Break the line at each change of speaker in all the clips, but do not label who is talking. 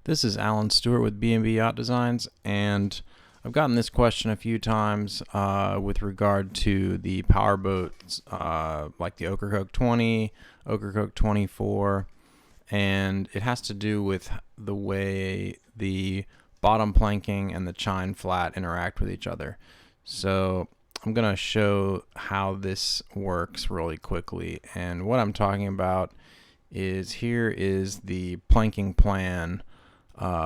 This is Alan Stewart with B&B Yacht Designs, and I've gotten this question a few times with regard to the powerboats like the Ocracoke 20, Ocracoke 24, and it has to do with the way the bottom planking and the chine flat interact with each other. So I'm going to show how this works really quickly, and what I'm talking about is here is the planking plan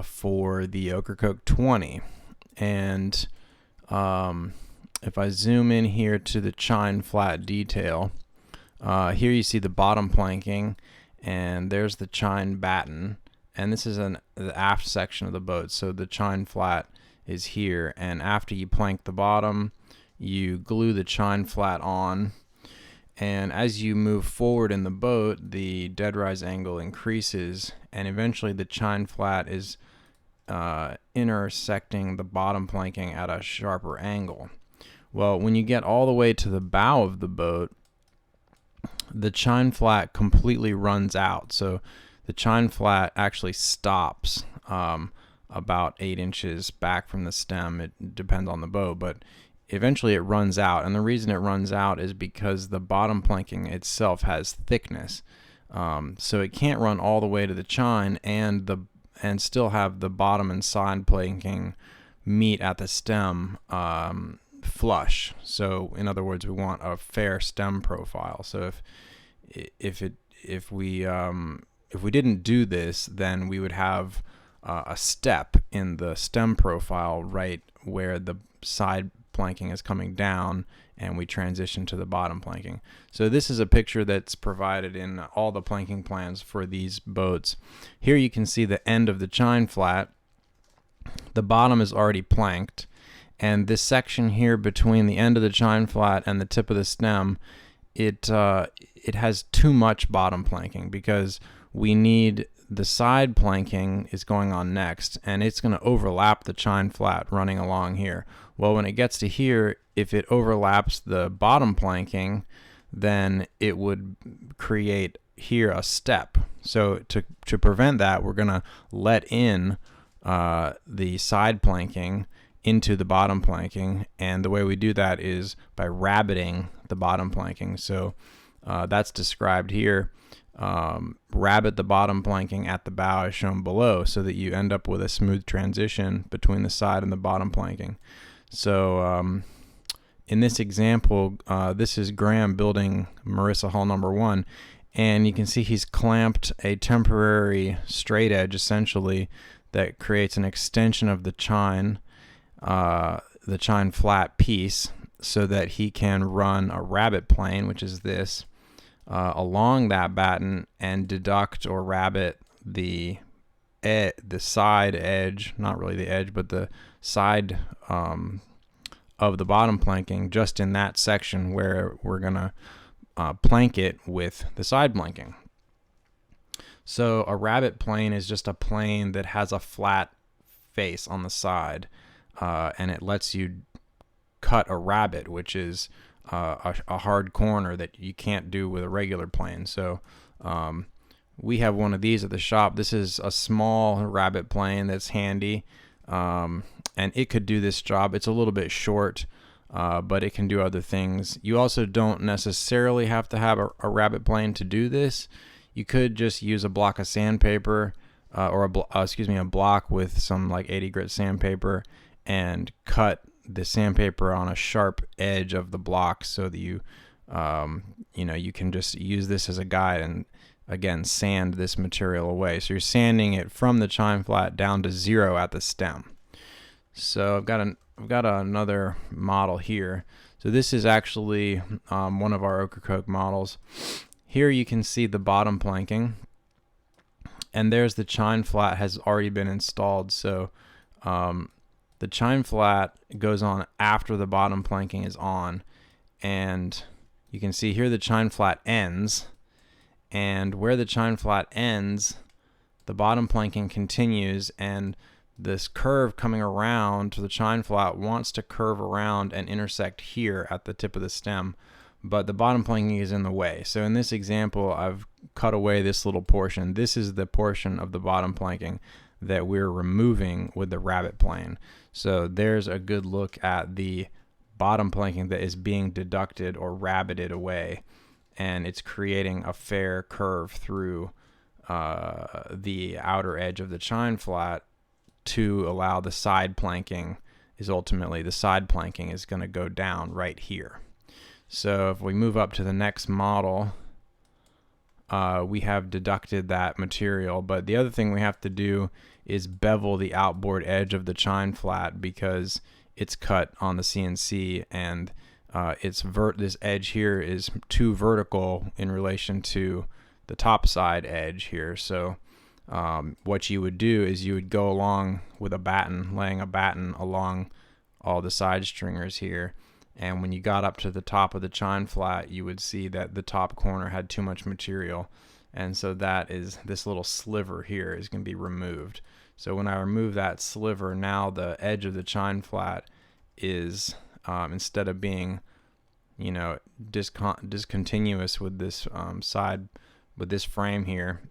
for the Ocracoke 20, and if I zoom in here to the chine flat detail, here you see the bottom planking, and there's the chine batten, and this is the aft section of the boat. So the chine flat is here, and after you plank the bottom, you glue the chine flat on, and as you move forward in the boat, the dead rise angle increases, and eventually the chine flat is intersecting the bottom planking at a sharper angle. Well, when you get all the way to the bow of the boat, the chine flat completely runs out. So the chine flat actually stops about 8 inches back from the stem. It depends on the boat, but eventually it runs out, and the reason it runs out is because the bottom planking itself has thickness, so it can't run all the way to the chine and still have the bottom and side planking meet at the stem flush. So in other words, we want a fair stem profile. So if we didn't do this, then we would have a step in the stem profile right where the side planking is coming down, and we transition to the bottom planking. So this is a picture that's provided in all the planking plans for these boats. Here you can see the end of the chine flat. The bottom is already planked, and this section here between the end of the chine flat and the tip of the stem, it has too much bottom planking because we need the side planking is going on next, and it's going to overlap the chine flat running along here. Well, when it gets to here, if it overlaps the bottom planking, then it would create here a step. So to prevent that, we're going to let in the side planking into the bottom planking, and the way we do that is by rabbeting the bottom planking. So that's described here. Rabbet the bottom planking at the bow is shown below, so that you end up with a smooth transition between the side and the bottom planking. So in this example, this is Graham building Marissa Hull number 1, and you can see he's clamped a temporary straight edge essentially that creates an extension of the chine flat piece, so that he can run a rabbet plane, which is this, along that batten and deduct or rabbet the side edge, not really the edge, but the side of the bottom planking, just in that section where we're gonna plank it with the side planking. So a rabbet plane is just a plane that has a flat face on the side, and it lets you cut a rabbet, which is a hard corner that you can't do with a regular plane. So we have one of these at the shop. This is a small rabbet plane that's handy, and it could do this job. It's a little bit short, but it can do other things. You also don't necessarily have to have a rabbet plane to do this. You could just use a block of sandpaper, or a block with some like 80 grit sandpaper, and cut the sandpaper on a sharp edge of the block, so that you can just use this as a guide and again sand this material away. So you're sanding it from the chine flat down to 0 at the stem. So I've got another model here. So this is actually one of our Ocracoke models. Here you can see the bottom planking, and there's the chine flat has already been installed. So the chine flat goes on after the bottom planking is on, and you can see here the chine flat ends, and where the chine flat ends, the bottom planking continues, and this curve coming around to the chine flat wants to curve around and intersect here at the tip of the stem, but the bottom planking is in the way. So in this example, I've cut away this little portion. This is the portion of the bottom planking that we're removing with the Rabbet plane. So there's a good look at the bottom planking that is being deducted or rabbeted away, and it's creating a fair curve through the outer edge of the chine flat to allow the side planking is ultimately the side planking is going to go down right here. So if we move up to the next model, we have deducted that material, but the other thing we have to do is bevel the outboard edge of the chine flat because it's cut on the CNC, and this edge here is too vertical in relation to the top side edge here. So what you would do is you would go along with a batten, laying a batten along all the side stringers here, and when you got up to the top of the chine flat, you would see that the top corner had too much material, and so that is this little sliver here is going to be removed. So when I remove that sliver, now the edge of the chine flat is instead of being, you know, discontinuous with this side, with this frame here,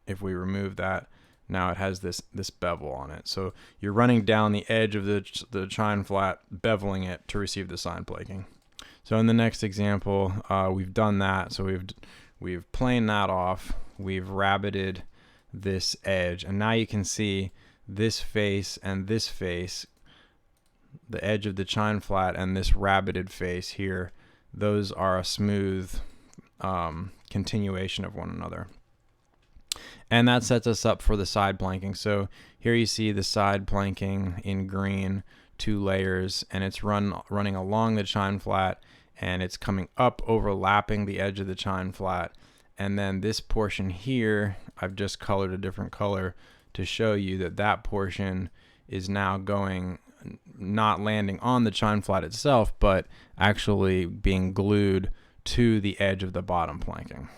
if we remove that, now it has this bevel on it. So you're running down the edge of the chine flat, beveling it to receive the side planking. So in the next example, we've done that. So we've planed that off. We've rabbeted this edge, and now you can see this face and this face, the edge of the chine flat and this rabbeted face here, those are a smooth continuation of one another. And that sets us up for the side planking. So here you see the side planking in green, 2 layers, and it's running along the chine flat, and it's coming up overlapping the edge of the chine flat. And then this portion here, I've just colored a different color to show you that that portion is now going, not landing on the chine flat itself, but actually being glued to the edge of the bottom planking.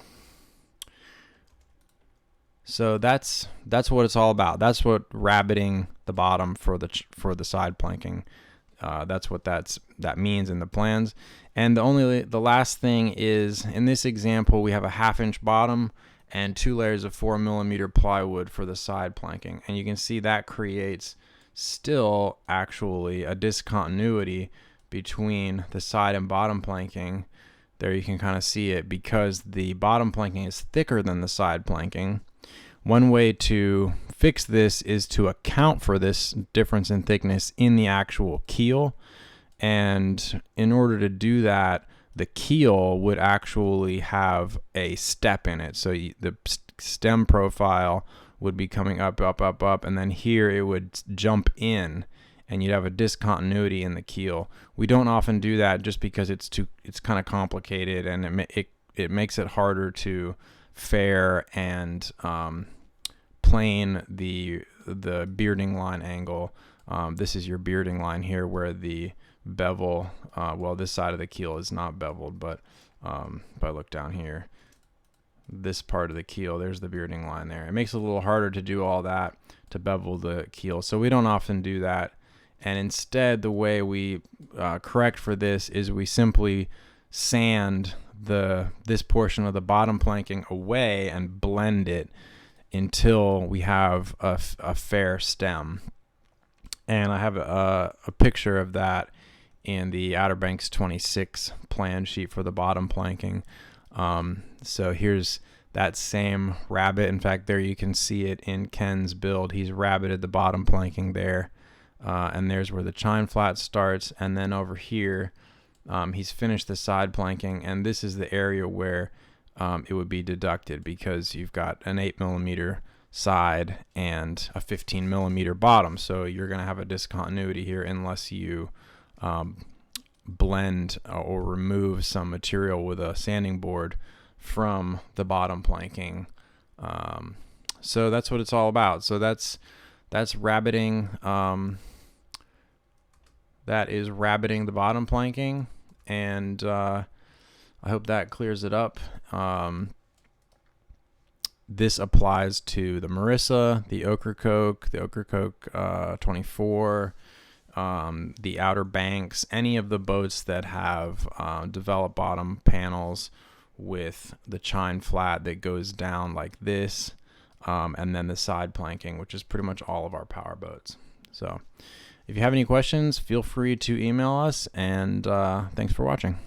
So that's what it's all about. That's what rabbeting the bottom for the side planking. That's what that means in the plans. And the last thing is, in this example, we have a 1/2 inch bottom and 2 layers of 4mm plywood for the side planking, and you can see that creates still actually a discontinuity between the side and bottom planking. There you can kind of see it because the bottom planking is thicker than the side planking. One way to fix this is to account for this difference in thickness in the actual keel, and in order to do that, the keel would actually have a step in it. So the stem profile would be coming up, up, up, up, and then here it would jump in, and you'd have a discontinuity in the keel. We don't often do that just because it's kind of complicated, and it makes it harder to fair and plane the bearding line angle. This is your bearding line here where the bevel, well, this side of the keel is not beveled, but if I look down here, this part of the keel, there's the bearding line there. It makes it a little harder to do all that to bevel the keel, so we don't often do that. And instead, the way we correct for this is we simply sand this portion of the bottom planking away and blend it until we have a fair stem. And I have a picture of that in the Outer Banks 26 plan sheet for the bottom planking. So here's that same rabbet. In fact, there you can see it in Ken's build. He's rabbeted the bottom planking there. And there's where the chine flat starts. And then over here, he's finished the side planking. And this is the area where it would be deducted because you've got an 8mm side and a 15mm bottom. So you're going to have a discontinuity here unless you blend or remove some material with a sanding board from the bottom planking. So that's what it's all about. So that's rabbeting. That is rabbeting the bottom planking, and I hope that clears it up. This applies to the Marissa, the Ocracoke 24, the Outer Banks, any of the boats that have developed bottom panels with the chine flat that goes down like this. and then the side planking, which is pretty much all of our power boats. So if you have any questions, feel free to email us, and thanks for watching.